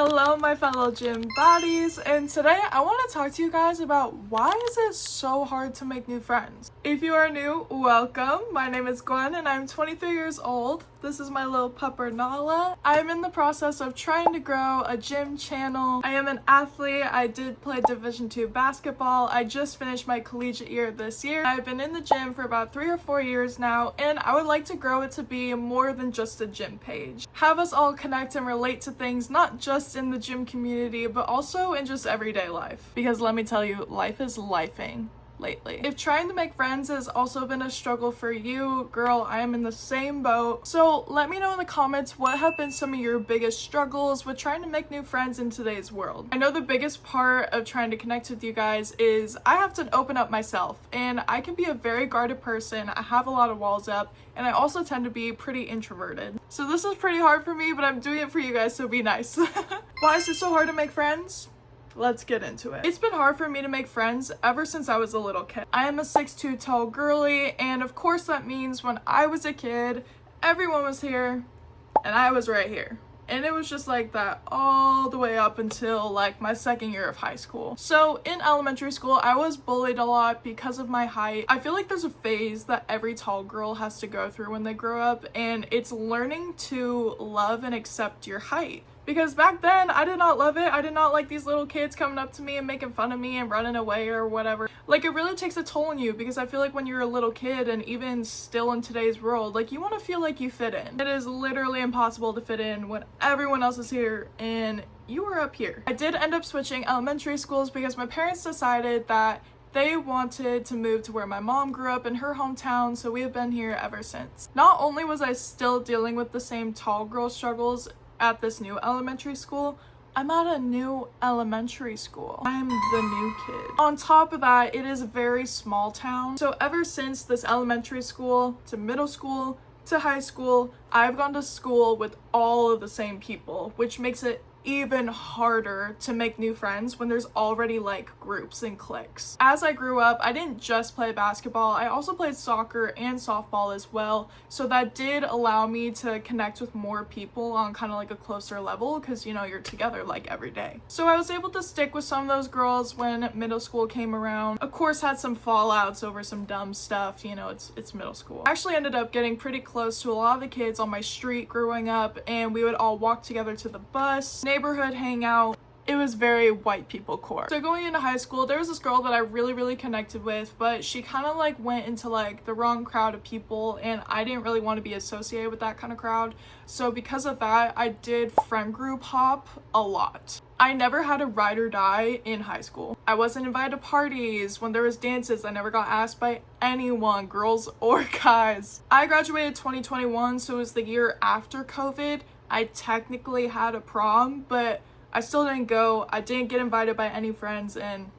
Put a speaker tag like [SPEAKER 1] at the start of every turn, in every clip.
[SPEAKER 1] Hello my fellow gym baddies, and today I want to talk to you guys about why is it so hard to make new friends. If you are new, welcome. My name is Gwen and I'm 23 years old. This is my little pupper Nala. I'm in the process of trying to grow a gym channel. I am an athlete. I did play Division II basketball. I just finished my collegiate year this year. I've been in the gym for about 3 or 4 years now, and I would like to grow it to be more than just a gym page. Have us all connect and relate to things, not just in the gym community, but also in just everyday life. Because let me tell you, life is lifing lately. If trying to make friends has also been a struggle for you, girl, I am in the same boat. So let me know in the comments what have been some of your biggest struggles with trying to make new friends in today's world. I know the biggest part of trying to connect with you guys is I have to open up myself, and I can be a very guarded person. I have a lot of walls up, and I also tend to be pretty introverted. So this is pretty hard for me, but I'm doing it for you guys, so be nice. Why is it so hard to make friends? Let's get into it. It's been hard for me to make friends ever since I was a little kid. I am a 6'2" tall girly, and of course that means when I was a kid, everyone was here and I was right here. And it was just like that all the way up until like my second year of high school. So in elementary school, I was bullied a lot because of my height. I feel like there's a phase that every tall girl has to go through when they grow up, and it's learning to love and accept your height. Because back then, I did not love it. I did not like these little kids coming up to me and making fun of me and running away or whatever. Like, it really takes a toll on you, because I feel like when you're a little kid, and even still in today's world, like, you want to feel like you fit in. It is literally impossible to fit in when everyone else is here and you are up here. I did end up switching elementary schools because my parents decided that they wanted to move to where my mom grew up in her hometown, so we have been here ever since. Not only was I still dealing with the same tall girl struggles at this new elementary school, I'm at a new elementary school. I'm the new kid. On top of that, it is a very small town. So ever since this elementary school to middle school to high school, I've gone to school with all of the same people, which makes it even harder to make new friends when there's already like groups and cliques. As I grew up, I didn't just play basketball, I also played soccer and softball as well, so that did allow me to connect with more people on kind of like a closer level, because you know, you're together like every day. So I was able to stick with some of those girls when middle school came around. Of course, had some fallouts over some dumb stuff, you know, it's middle school. I actually ended up getting pretty close to a lot of the kids on my street growing up, and we would all walk together to the bus, neighborhood hangout. It was very white people core. So going into high school, there was this girl that I really connected with, but she kind of like went into like the wrong crowd of people, and I didn't really want to be associated with that kind of crowd. So because of that, I did friend group hop a lot. I never had a ride or die in high school. I wasn't invited to parties. When there was dances, I never got asked by anyone, girls or guys. I graduated 2021, so it was the year after COVID. I technically had a prom, but I still didn't go. I didn't get invited by any friends, and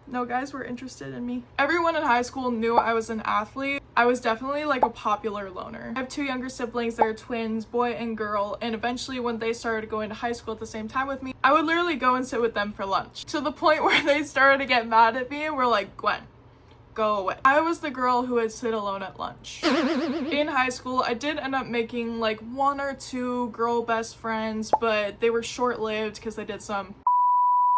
[SPEAKER 1] no guys were interested in me. Everyone in high school knew I was an athlete. I was definitely like a popular loner. I have 2 younger siblings that are twins, boy and girl, and eventually when they started going to high school at the same time with me, I would literally go and sit with them for lunch, to the point where they started to get mad at me and were like, Gwen, go away. I was the girl who would sit alone at lunch. In high school, I did end up making like 1 or 2 girl best friends, but they were short-lived because they did some.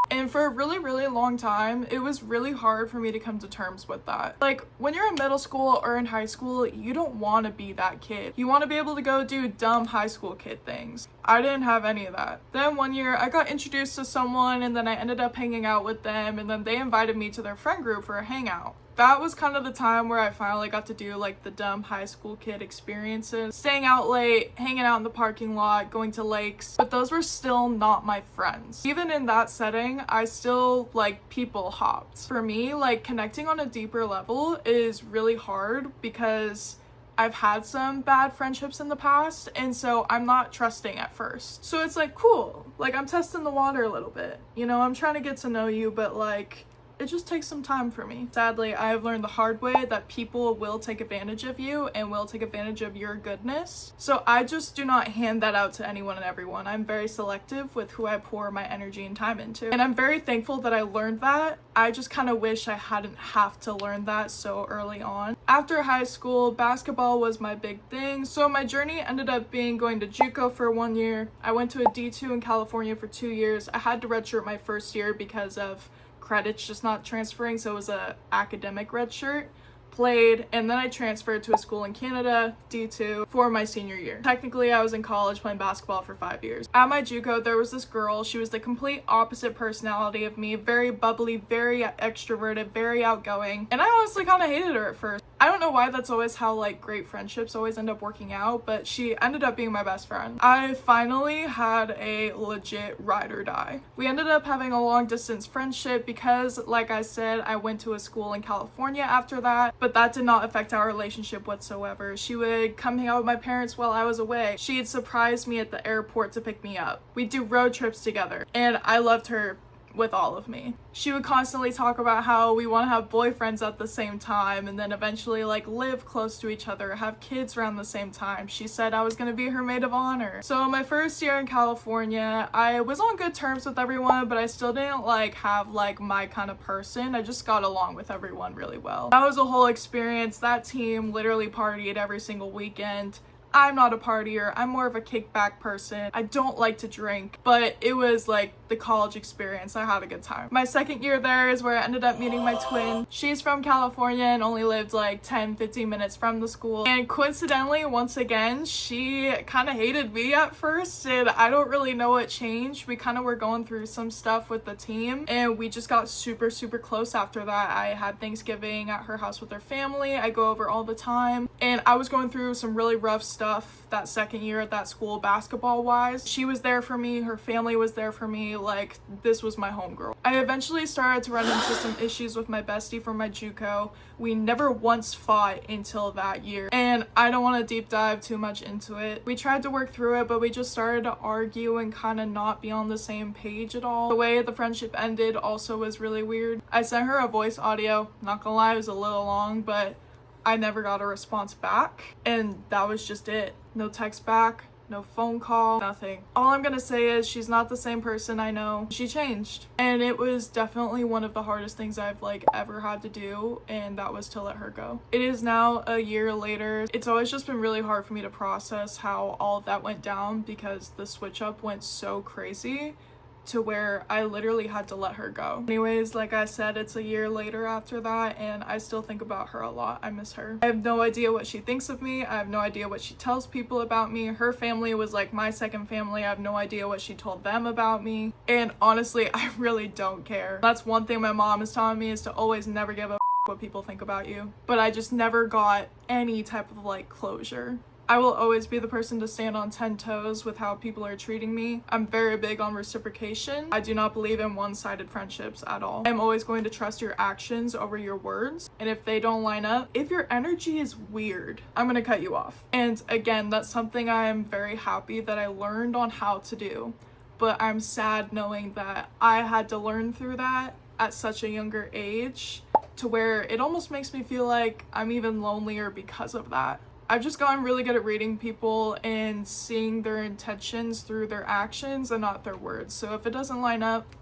[SPEAKER 1] And for a really long time, it was really hard for me to come to terms with that. Like, when you're in middle school or in high school, you don't want to be that kid. You want to be able to go do dumb high school kid things. I didn't have any of that. Then one year, I got introduced to someone, and then I ended up hanging out with them, and then they invited me to their friend group for a hangout. That was kind of the time where I finally got to do like the dumb high school kid experiences. Staying out late, hanging out in the parking lot, going to lakes, but those were still not my friends. Even in that setting, I still like people hopped. For me, like connecting on a deeper level is really hard because I've had some bad friendships in the past, and so I'm not trusting at first. So it's like, cool, like I'm testing the water a little bit. You know, I'm trying to get to know you, but like, it just takes some time for me. Sadly, I have learned the hard way that people will take advantage of you and will take advantage of your goodness. So I just do not hand that out to anyone and everyone. I'm very selective with who I pour my energy and time into. And I'm very thankful that I learned that. I just kind of wish I hadn't have to learn that so early on. After high school, basketball was my big thing. So my journey ended up being going to JUCO for 1 year. I went to a D2 in California for 2 years. I had to redshirt my first year because of credits just not transferring, so it was a academic redshirt. Played, and then I transferred to a school in Canada, D2, for my senior year. Technically, I was in college playing basketball for 5 years. At my JUCO, there was this girl. She was the complete opposite personality of me, very bubbly, very extroverted, very outgoing, and I honestly kind of hated her at first. I don't know why that's always how like great friendships always end up working out, but she ended up being my best friend. I finally had a legit ride or die. We ended up having a long distance friendship because, like I said, I went to a school in California after that, but that did not affect our relationship whatsoever. She would come hang out with my parents while I was away. She'd surprise me at the airport to pick me up. We'd do road trips together, and I loved her with all of me. She would constantly talk about how we want to have boyfriends at the same time and then eventually like live close to each other, have kids around the same time. She said I was going to be her maid of honor. So my first year in California, I was on good terms with everyone, but I still didn't like have like my kind of person. I just got along with everyone really well. That was a whole experience. That team literally partied every single weekend. I'm not a partier. I'm more of a kickback person. I don't like to drink, but it was like the college experience. I had a good time. My second year there is where I ended up meeting my twin. She's from California and only lived like 10-15 minutes from the school. And coincidentally, once again, she kind of hated me at first, and I don't really know what changed. We kind of were going through some stuff with the team, and we just got super close after that. I had Thanksgiving at her house with her family. I go over all the time, and I was going through some really rough stuff that second year at that school basketball wise. She was there for me. Her family was there for me. Like, this was my homegirl. I eventually started to run into some issues with my bestie from my JUCO. We never once fought until that year, and I don't want to deep dive too much into it. We tried to work through it, but we just started to argue and kind of not be on the same page at all. The way the friendship ended also was really weird. I sent her a voice audio. Not gonna lie, it was a little long, but I never got a response back, and that was just it. No text back, no phone call, nothing. All I'm gonna say is she's not the same person I know. She changed, and it was definitely one of the hardest things I've like ever had to do, and that was to let her go. It is now a year later. It's always just been really hard for me to process how all of that went down because the switch up went so crazy to where I literally had to let her go. Anyways, like I said, it's a year later after that, and I still think about her a lot. I miss her. I have no idea what she thinks of me. I have no idea what she tells people about me. Her family was like my second family. I have no idea what she told them about me. And honestly, I really don't care. That's one thing my mom is telling me, is to always never give a what people think about you. But I just never got any type of like closure. I will always be the person to stand on 10 toes with how people are treating me. I'm very big on reciprocation. I do not believe in one-sided friendships at all. I'm always going to trust your actions over your words. And if they don't line up, if your energy is weird, I'm gonna cut you off. And again, that's something I am very happy that I learned on how to do. But I'm sad knowing that I had to learn through that at such a younger age, to where it almost makes me feel like I'm even lonelier because of that. I've just gotten really good at reading people and seeing their intentions through their actions and not their words. So if it doesn't line up.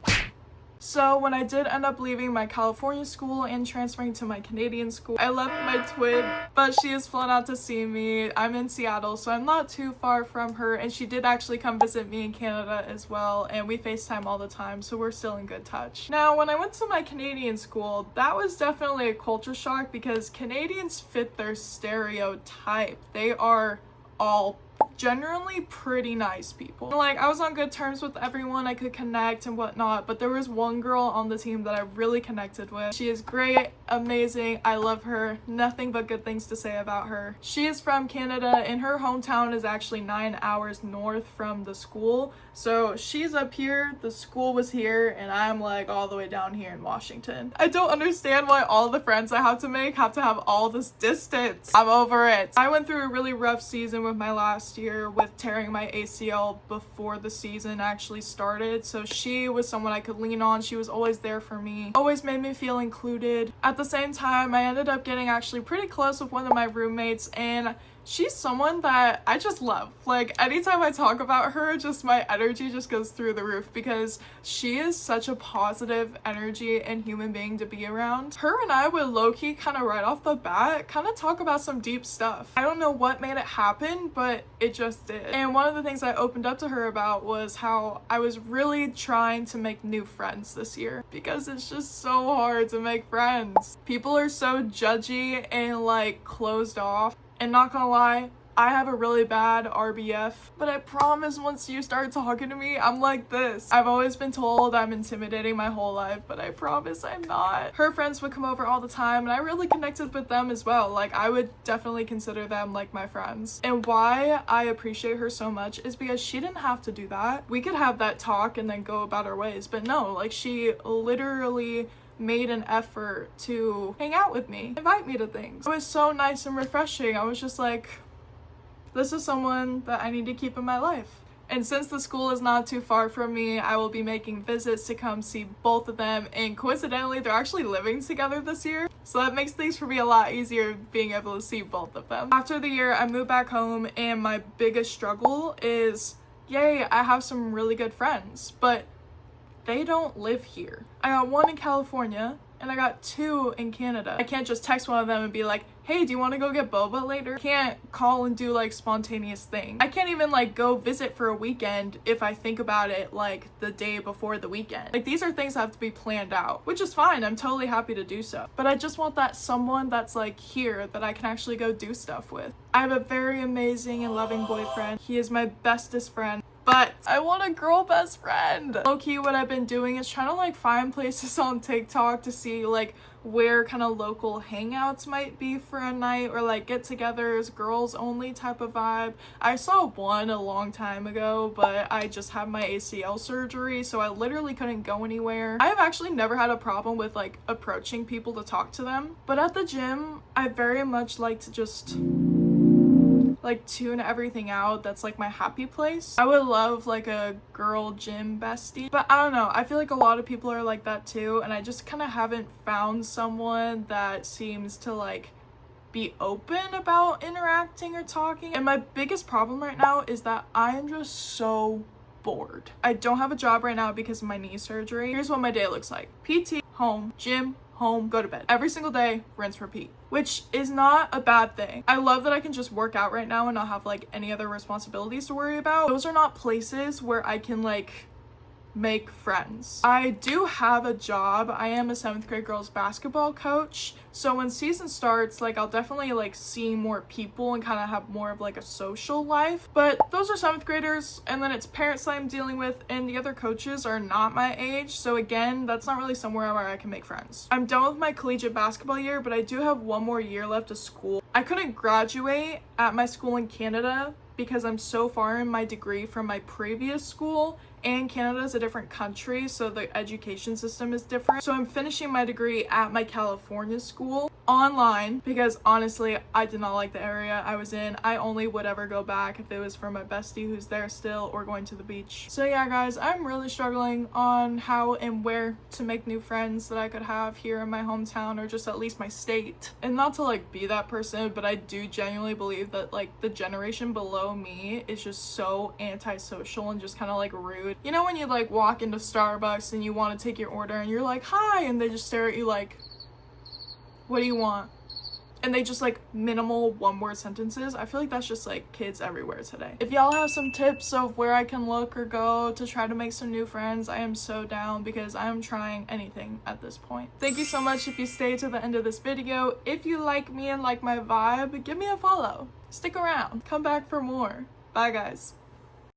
[SPEAKER 1] So when I did end up leaving my California school and transferring to my Canadian school, I left my twin, but she has flown out to see me. I'm in Seattle, so I'm not too far from her, and she did actually come visit me in Canada as well, and we FaceTime all the time, so we're still in good touch. Now, when I went to my Canadian school, that was definitely a culture shock because Canadians fit their stereotype. They are all generally pretty nice people. Like, I was on good terms with everyone, I could connect and whatnot, but there was one girl on the team that I really connected with. She is great, amazing, I love her, nothing but good things to say about her. She is from Canada, and her hometown is actually 9 hours north from the school, so she's up here, the school was here, and I'm like all the way down here in Washington. I don't understand why all the friends I have to make have to have all this distance. I'm over it. I went through a really rough season with my last year. year with tearing my ACL before the season actually started. So she was someone I could lean on. She was always there for me, always made me feel included. At the same time, I ended up getting actually pretty close with one of my roommates, and she's someone that I just love. Like, anytime I talk about her, just my energy just goes through the roof because she is such a positive energy and human being to be around. Her and I would low-key kind of right off the bat kind of talk about some deep stuff. I don't know what made it happen, but it just did. And one of the things I opened up to her about was how I was really trying to make new friends this year because it's just so hard to make friends. People are so judgy and like closed off. And not gonna lie, I have a really bad RBF, but I promise once you start talking to me, I'm like this. I've always been told I'm intimidating my whole life, but I promise I'm not. Her friends would come over all the time, and I really connected with them as well. Like, I would definitely consider them like my friends. And why I appreciate her so much is because she didn't have to do that. We could have that talk and then go about our ways, but no, like, she literally made an effort to hang out with me, invite me to things. It was so nice and refreshing. I was just like, this is someone that I need to keep in my life. And since the school is not too far from me, I will be making visits to come see both of them, and coincidentally they're actually living together this year, so that makes things for me a lot easier being able to see both of them. After the year, I moved back home, and my biggest struggle is, yay, I have some really good friends, but they don't live here. I got one in California and I got two in Canada. I can't just text one of them and be like, hey, do you want to go get boba later? I can't call and do like spontaneous things. I can't even like go visit for a weekend if I think about it like the day before the weekend. Like, these are things that have to be planned out, which is fine. I'm totally happy to do so. But I just want that someone that's like here that I can actually go do stuff with. I have a very amazing and loving boyfriend. He is my bestest friend. But I want a girl best friend. Low-key, what I've been doing is trying to like find places on TikTok to see like where kind of local hangouts might be for a night, or like get-togethers, girls only type of vibe. I saw one a long time ago, but I just had my ACL surgery, so I literally couldn't go anywhere. I have actually never had a problem with like approaching people to talk to them, but at the gym, I very much like to just like tune everything out. That's like my happy place. I would love like a girl gym bestie, but I don't know, I feel like a lot of people are like that too, and I just kind of haven't found someone that seems to like be open about interacting or talking. And my biggest problem right now is that I am just so bored. I don't have a job right now because of my knee surgery. Here's what my day looks like: PT, home, gym, home, go to bed. Every single day, rinse, repeat, which is not a bad thing. I love that I can just work out right now and not have like any other responsibilities to worry about. Those are not places where I can like make friends. I do have a job. I am a 7th grade girls basketball coach, so when season starts, like, I'll definitely like see more people and kind of have more of like a social life. But those are 7th graders, and then it's parents that I'm dealing with, and the other coaches are not my age, so again, that's not really somewhere where I can make friends. I'm done with my collegiate basketball year, but I do have one more year left of school. I couldn't graduate at my school in Canada because I'm so far in my degree from my previous school, and Canada is a different country, so the education system is different. So I'm finishing my degree at my California school online because honestly, I did not like the area I was in. I only would ever go back if it was for my bestie who's there still, or going to the beach. So yeah, guys, I'm really struggling on how and where to make new friends that I could have here in my hometown, or just at least my state. And not to like be that person, but I do genuinely believe that like the generation below me is just so antisocial and just kind of like rude. You know, when you like walk into Starbucks and you want to take your order and you're like, hi, and they just stare at you like, what do you want? And they just like minimal one-word sentences. I feel like that's just like kids everywhere today. If y'all have some tips of where I can look or go to try to make some new friends, I am so down, because I am trying anything at this point. Thank you so much if you stay to the end of this video. If you like me and like my vibe, give me a follow. Stick around. Come back for more. Bye, guys.